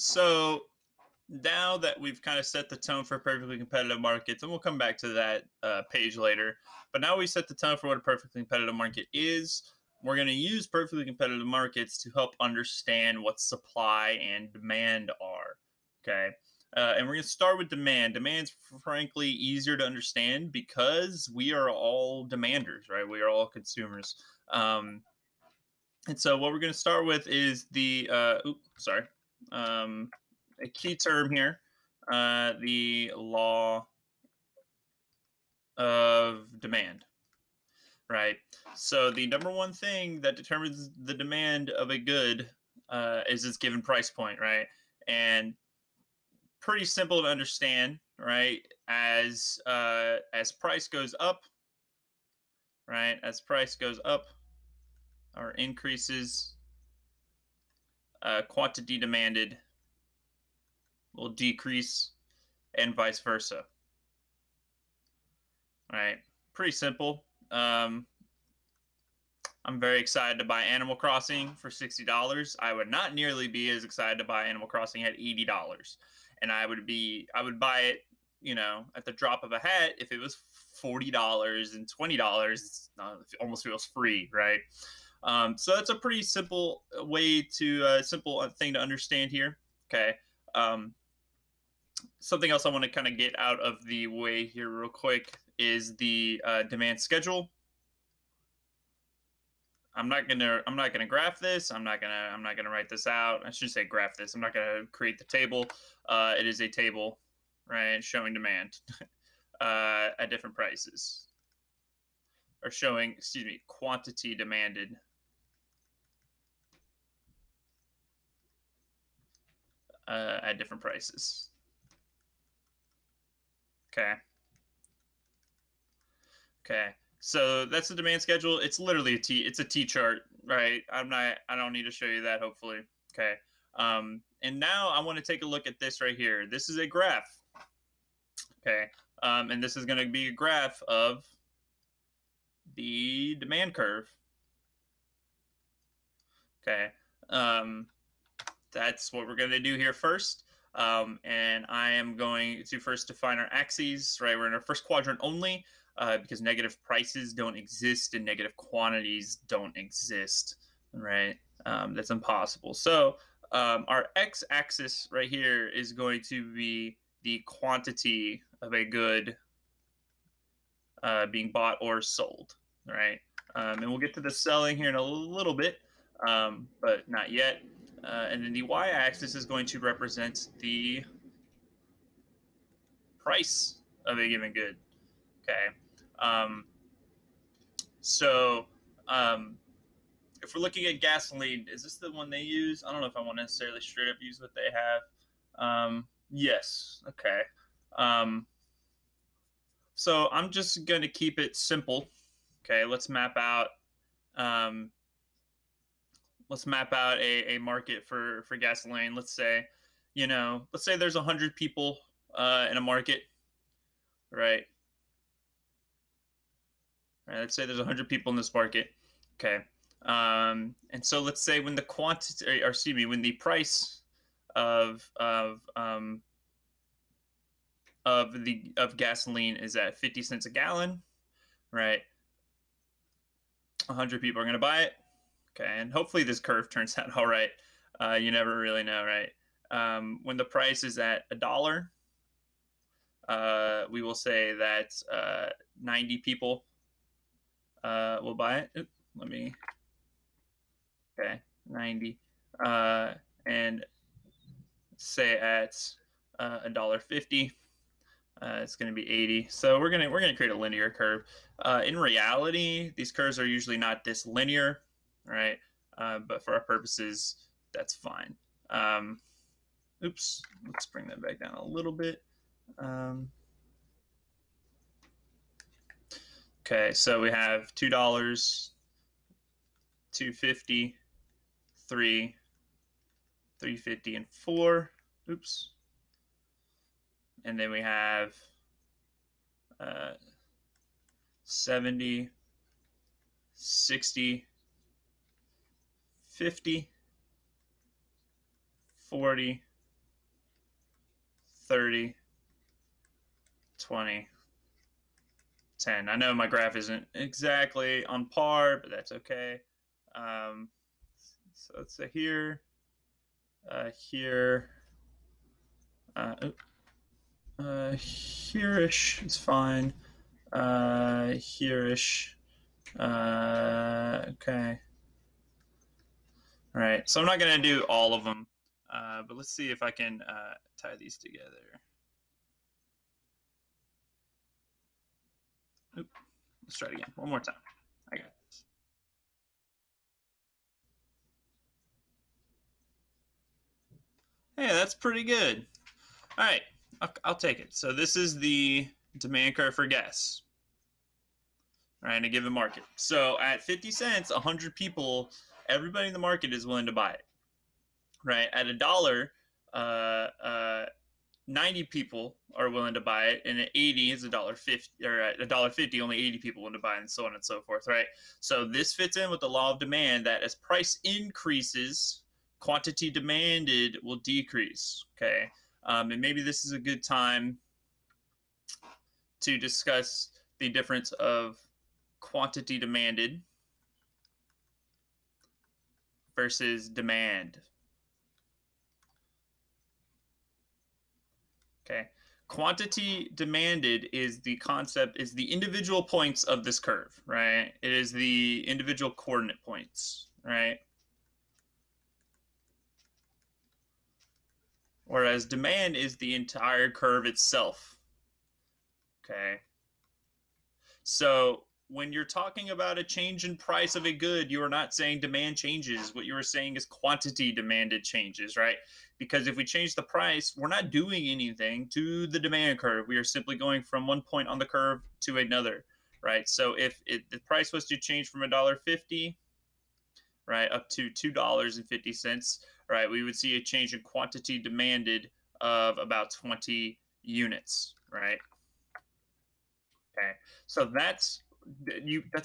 So now that we've kind of set the tone for perfectly competitive markets, and we'll come back to that page later, but now we set the tone for what a perfectly competitive market is. We're going to use perfectly competitive markets to help understand what supply and demand are. Okay. And we're going to start with demand. Demand's frankly easier to understand because we are all demanders, right? We are all consumers. And so what we're going to start with is a key term here, the law of demand, right? So the number one thing that determines the demand of a good is its given price point, right? And pretty simple to understand, right? As price goes up, right? As price goes up or increases, quantity demanded will decrease, and vice versa. All right, pretty simple. I'm very excited to buy Animal Crossing for $60. I would not nearly be as excited to buy Animal Crossing at $80, and I would buy it, at the drop of a hat if it was $40 and $20. It almost feels free, right? So that's a pretty simple simple thing to understand here. Okay. Something else I want to kind of get out of the way here real quick is the demand schedule. I'm not gonna graph this. I'm not gonna write this out. I should say graph this. I'm not gonna create the table. It is a table, right, showing demand at different prices, or showing, excuse me, quantity demanded at different prices. Okay. Okay. So that's the demand schedule. It's literally it's a T chart, right? I don't need to show you that, hopefully. Okay. And now I want to take a look at this right here. This is a graph. Okay. And this is going to be a graph of the demand curve. Okay. That's what we're going to do here first. And I am going to first define our axes, right? We're in our first quadrant only because negative prices don't exist and negative quantities don't exist, right? That's impossible. So our x-axis right here is going to be the quantity of a good being bought or sold, right? And we'll get to the selling here in a little bit, but not yet. And then the y-axis is going to represent the price of a given good. Okay. So if we're looking at gasoline, is this the one they use? I don't know if I want to necessarily straight up use what they have. Yes. Okay. So I'm just going to keep it simple. Okay. Let's map out a market for gasoline. Let's say there's 100 people in a market, right? Right. Let's say there's 100 people in this market. Okay. And so let's say when the quantity, or excuse me, when the price of gasoline is at 50 cents a gallon, right? 100 people are going to buy it. Okay, and hopefully this curve turns out all right. You never really know, right? When the price is at $1, we will say that 90 people will buy it. Oop, okay, 90. And say at $1.50, it's going to be 80. So we're gonna create a linear curve. In reality, these curves are usually not this linear, right? But for our purposes, that's fine. Oops, let's bring that back down a little bit. Okay, so we have $2, $2.50, $3, $3.50, and $4. Oops. And then we have 70, 60, 50, 40, 30, 20, 10. I know my graph isn't exactly on par, but that's okay. So let's say here, here, here-ish is fine. Here-ish. Okay. All right. So I'm not going to do all of them, but let's see if I can tie these together. Oop. Let's try it again. One more time. I got this. Hey, that's pretty good. All right. I'll take it. So this is the demand curve for gas. Right, in a given market. So at 50 cents, 100 people, everybody in the market is willing to buy it. Right, at $1, uh, uh, 90 people are willing to buy it, and at 80 is $1.50, or at $1.50, only 80 people want to buy it, and so on and so forth. Right. So this fits in with the law of demand that as price increases, quantity demanded will decrease. Okay, and maybe this is a good time to discuss the difference of quantity demanded versus demand. Okay. Quantity demanded is the concept, is the individual points of this curve, right? It is the individual coordinate points, right? Whereas demand is the entire curve itself. Okay. So when you're talking about a change in price of a good, you are not saying demand changes. What you are saying is quantity demanded changes, right? Because if we change the price, we're not doing anything to the demand curve. We are simply going from one point on the curve to another, right? So if the price was to change from $1.50, right, up to $2.50, right, we would see a change in quantity demanded of about 20 units, right? Okay, so that's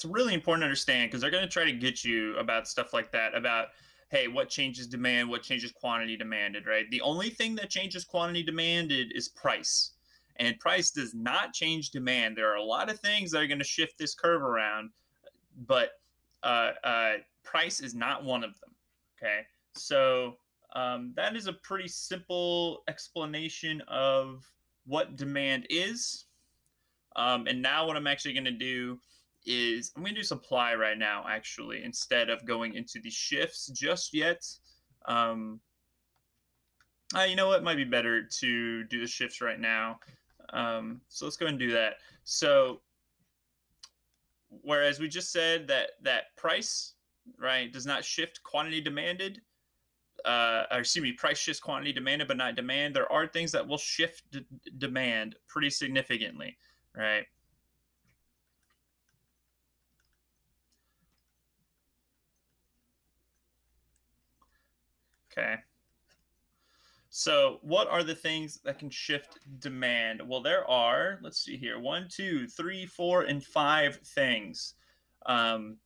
really important to understand because they're going to try to get you about stuff like that, about hey, what changes demand, what changes quantity demanded, right? The only thing that changes quantity demanded is price, and price does not change demand. There are a lot of things that are going to shift this curve around, but price is not one of them. Okay, so that is a pretty simple explanation of what demand is. And now what I'm actually going to do is I'm going to do supply right now, actually, instead of going into the shifts just yet. Um, you know what? It might be better to do the shifts right now. So let's go ahead and do that. So whereas we just said that price, right, does not shift quantity demanded, or excuse me, price shifts quantity demanded, but not demand. There are things that will shift demand pretty significantly, right? Okay. So, what are the things that can shift demand? Well, there are, let's see here, one, two, three, four, and five things. Um,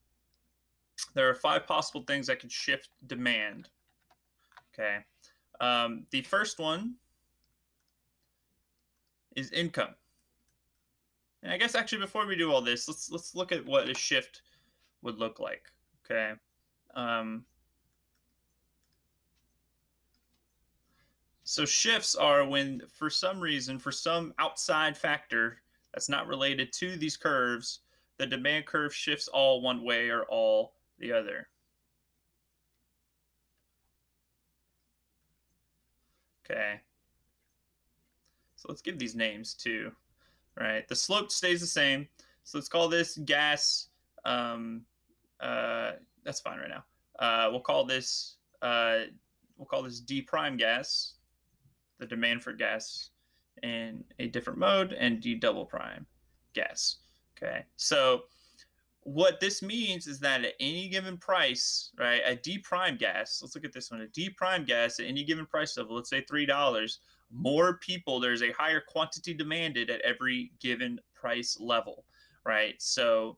there are five possible things that can shift demand. Okay. The first one is income. And I guess actually before we do all this, let's look at what a shift would look like. Okay. Um, So shifts are when, for some reason, for some outside factor that's not related to these curves, the demand curve shifts all one way or all the other. Okay. So let's give these names too, right? The slope stays the same. So let's call this gas. Um, that's fine right now. We'll call this D prime gas, the demand for gas in a different mode, and D double prime gas. Okay, so what this means is that at any given price, right, a D prime gas, let's look at this one, a D prime gas at any given price level, let's say $3, more people, there's a higher quantity demanded at every given price level, right? So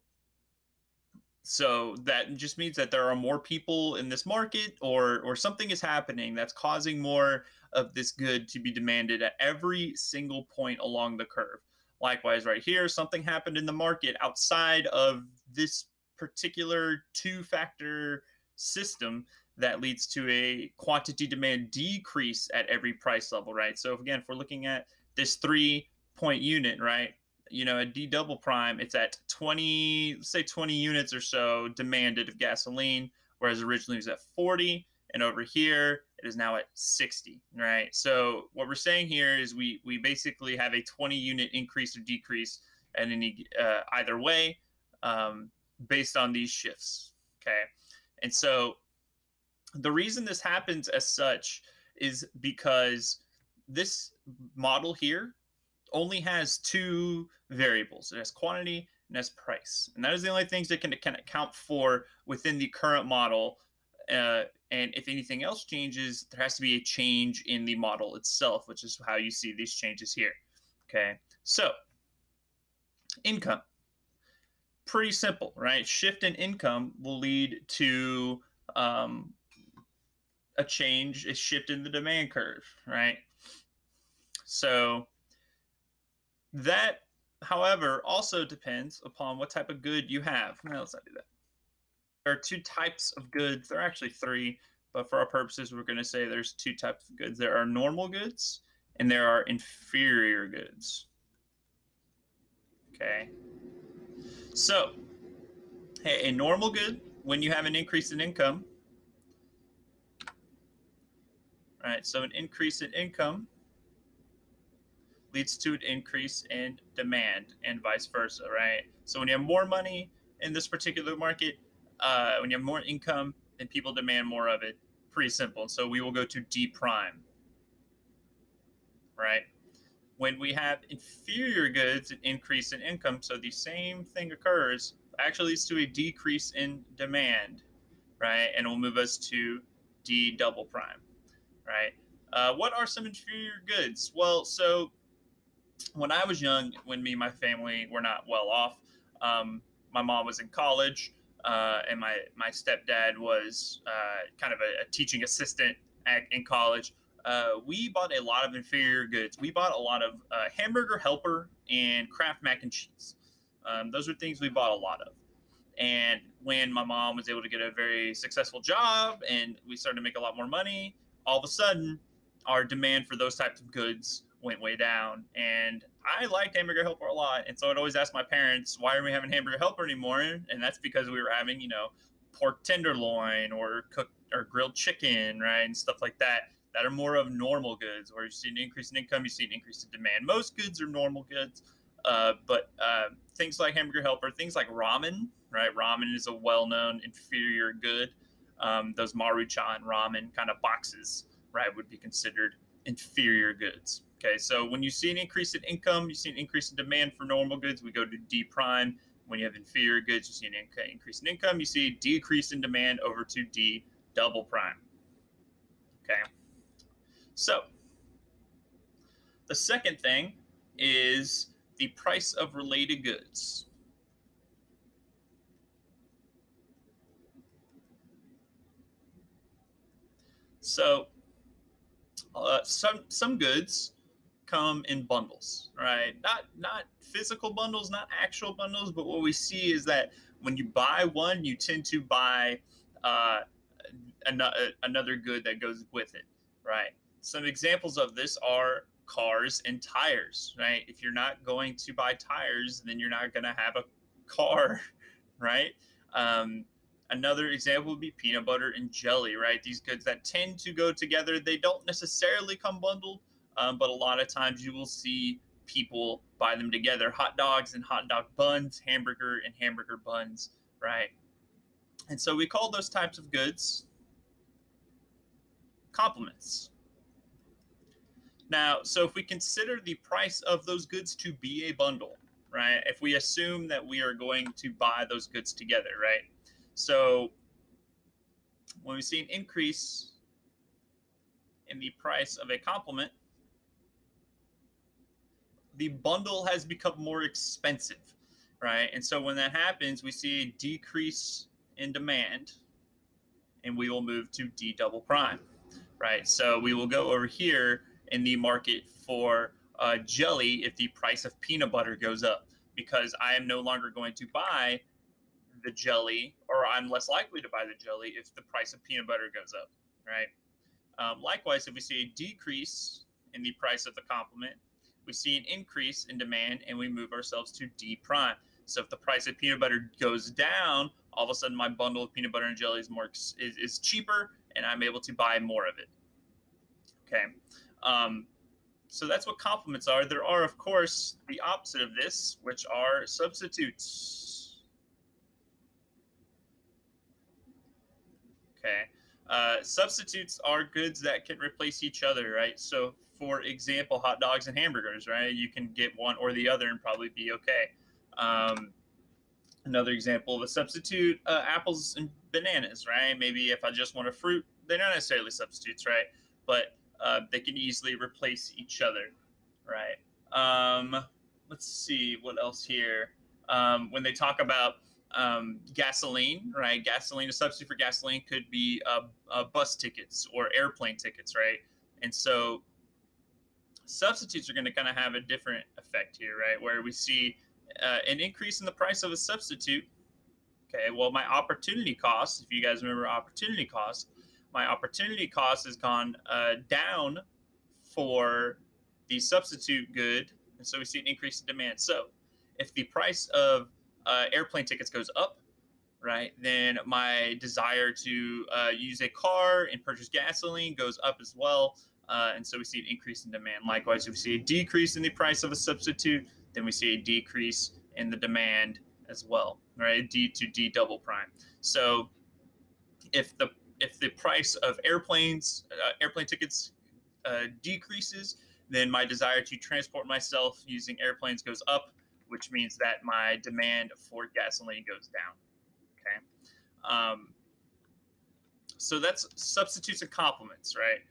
that just means that there are more people in this market, or something is happening that's causing more of this good to be demanded at every single point along the curve. Likewise, right here, something happened in the market outside of this particular two-factor system that leads to a quantity demand decrease at every price level, right? So again, if we're looking at this 3-point unit, right? At D double prime, it's at 20, say 20 units or so demanded of gasoline, whereas originally it was at 40. And over here, it is now at 60, right? So what we're saying here is we basically have a 20 unit increase or decrease at any either way based on these shifts, okay? And so the reason this happens as such is because this model here only has two variables. It has quantity and it has price. And that is the only things that can account for within the current model. And if anything else changes, there has to be a change in the model itself, which is how you see these changes here. Okay, so income. Pretty simple, right? Shift in income will lead to a shift in the demand curve, right? So that, however, also depends upon what type of good you have. Now, let's not do that. There are two types of goods. There are actually three, but for our purposes, we're going to say there's two types of goods. There are normal goods and there are inferior goods. Okay. So, hey, a normal good, when you have an increase in income, right? So an increase in income leads to an increase in demand and vice versa, right? So when you have more money in this particular market, when you have more income, then people demand more of it. Pretty simple. So we will go to D prime, right? When we have inferior goods, an increase in income, so the same thing occurs, actually leads to a decrease in demand, right? And it will move us to D double prime, right? What are some inferior goods? Well, so when I was young, when me and my family were not well off, my mom was in college, and my stepdad was kind of a teaching assistant in college. We bought a lot of inferior goods. We bought a lot of hamburger helper and Kraft mac and cheese. Those are things we bought a lot of. And when my mom was able to get a very successful job and we started to make a lot more money, all of a sudden our demand for those types of goods went way down. And I liked hamburger helper a lot. And so I'd always ask my parents, why are we having hamburger helper anymore? And that's because we were having, pork tenderloin or cooked or grilled chicken, right? And stuff like that are more of normal goods, where you see an increase in income, you see an increase in demand. Most goods are normal goods, but things like hamburger helper, things like ramen, right? Ramen is a well-known inferior good. Those Maruchan ramen kind of boxes, right, would be considered inferior goods. Okay, so when you see an increase in income, you see an increase in demand for normal goods, we go to D prime. When you have inferior goods, you see an increase in income, you see a decrease in demand over to D double prime. Okay, so the second thing is the price of related goods. So some goods come in bundles, right? Not physical bundles, not actual bundles, but what we see is that when you buy one, you tend to buy another good that goes with it, right? Some examples of this are cars and tires, right? If you're not going to buy tires, then you're not going to have a car, right? Another example would be peanut butter and jelly, right? These goods that tend to go together. They don't necessarily come bundled, but a lot of times you will see people buy them together. Hot dogs and hot dog buns, hamburger and hamburger buns, right? And so we call those types of goods complements. Now, so if we consider the price of those goods to be a bundle, right? If we assume that we are going to buy those goods together, right? So when we see an increase in the price of a complement, the bundle has become more expensive, right? And so when that happens, we see a decrease in demand, and we will move to D double prime. right? So we will go over here in the market for jelly if the price of peanut butter goes up, because I am no longer going to buy the jelly, or I'm less likely to buy the jelly if the price of peanut butter goes up, right? Likewise, if we see a decrease in the price of the complement, we see an increase in demand and we move ourselves to D prime. So if the price of peanut butter goes down, all of a sudden my bundle of peanut butter and jelly is cheaper and I'm able to buy more of it. Okay. Um, so that's what complements are. There are, of course, the opposite of this, which are substitutes. Okay. Substitutes are goods that can replace each other, right? So, for example, hot dogs and hamburgers, right? You can get one or the other and probably be okay. Um, Another example of a substitute, apples and bananas, right? Maybe if I just want a fruit, they're not necessarily substitutes, right? But they can easily replace each other, right? Let's see what else here. When they talk about gasoline, right? Gasoline, a substitute for gasoline could be bus tickets or airplane tickets, right? And so substitutes are going to kind of have a different effect here, right? Where we see an increase in the price of a substitute. Okay, well, my opportunity cost, if you guys remember opportunity cost, my opportunity cost has gone down for the substitute good. And so we see an increase in demand. So if the price of airplane tickets goes up, right, then my desire to use a car and purchase gasoline goes up as well. And so we see an increase in demand. Likewise, if we see a decrease in the price of a substitute, then we see a decrease in the demand as well, right? D to D double prime. So if the price of airplane tickets decreases, then my desire to transport myself using airplanes goes up, which means that my demand for gasoline goes down. Okay. So that's substitutes and complements, right?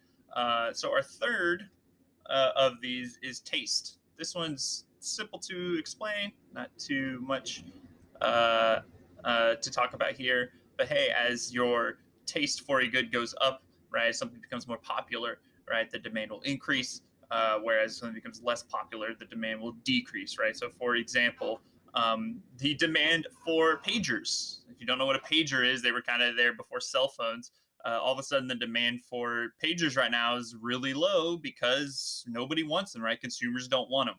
So our third of these is taste. This one's simple to explain, not too much to talk about here. But hey, as your taste for a good goes up, right, something becomes more popular, right, the demand will increase. Whereas something becomes less popular, the demand will decrease, right? So, for example, the demand for pagers. If you don't know what a pager is, they were kind of there before cell phones. All of a sudden, the demand for pagers right now is really low because nobody wants them, right? Consumers don't want them,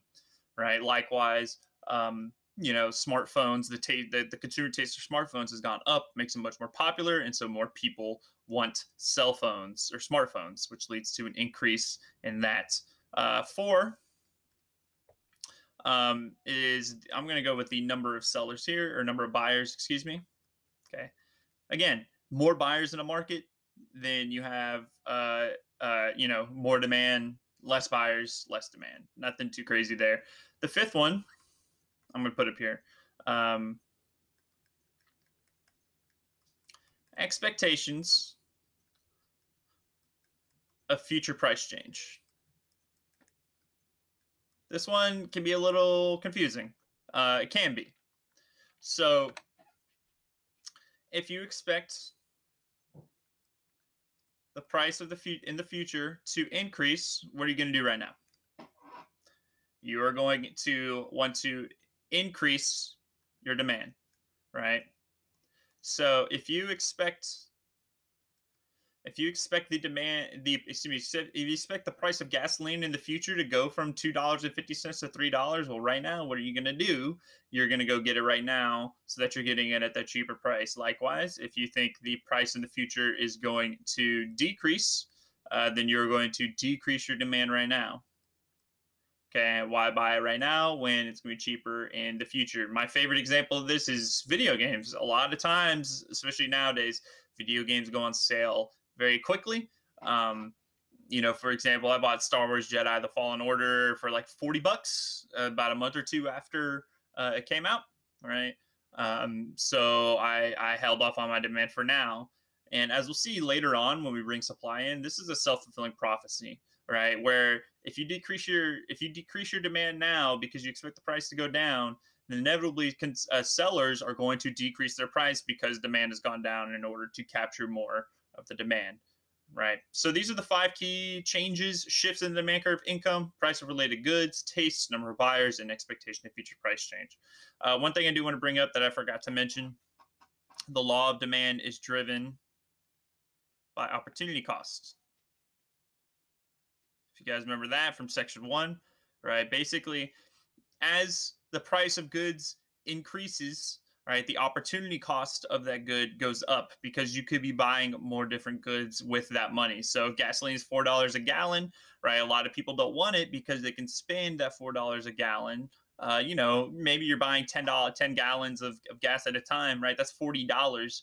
right? Likewise, smartphones, the consumer taste for smartphones has gone up, makes them much more popular, and so more people want cell phones or smartphones, which leads to an increase in that. Four is I'm going to go with the number of sellers here, or number of buyers, excuse me. Okay. Again, more buyers in a market, then you have more demand, less buyers, less demand. Nothing too crazy there. The fifth one, I'm going to put up here. Expectations of future price change. This one can be a little confusing. It can be. So if you expect the price of in the future to increase, what are you going to do right now? You are going to want to increase your demand, right? So if you expect if you expect the price of gasoline in the future to go from $2.50 to $3, well, right now, what are you going to do? You're going to go get it right now so that you're getting it at that cheaper price. Likewise, if you think the price in the future is going to decrease, then you're going to decrease your demand right now. Okay, why buy it right now when it's going to be cheaper in the future? My favorite example of this is video games. A lot of times, especially nowadays, video games go on sale very quickly. For example, I bought Star Wars Jedi: The Fallen Order for like $40 about a month or two after it came out, right? So I held off on my demand for now. And as we'll see later on when we bring supply in, this is a self-fulfilling prophecy, right? Where if you decrease your demand now because you expect the price to go down, then inevitably sellers are going to decrease their price because demand has gone down in order to capture more of the demand, right? So these are the 5 key changes: shifts in the demand curve, income, price of related goods, taste, number of buyers, and expectation of future price change. One thing I do want to bring up that I forgot to mention: the law of demand is driven by opportunity cost. If you guys remember that from section 1, right? Basically, as the price of goods increases, right, the opportunity cost of that good goes up because you could be buying more different goods with that money. So if gasoline is $4 a gallon, right, a lot of people don't want it because they can spend that $4 a gallon. Maybe you're buying $10 10 gallons of gas at a time, right? That's $40.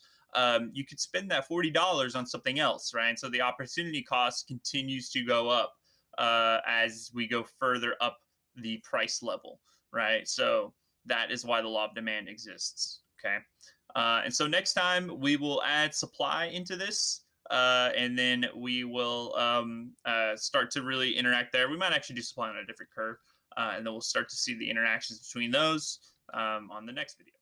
You could spend that $40 on something else, right? So the opportunity cost continues to go up as we go further up the price level, right? So that is why the law of demand exists. Okay. And so next time we will add supply into this. And then we will start to really interact there. We might actually do supply on a different curve. And then we'll start to see the interactions between those on the next video.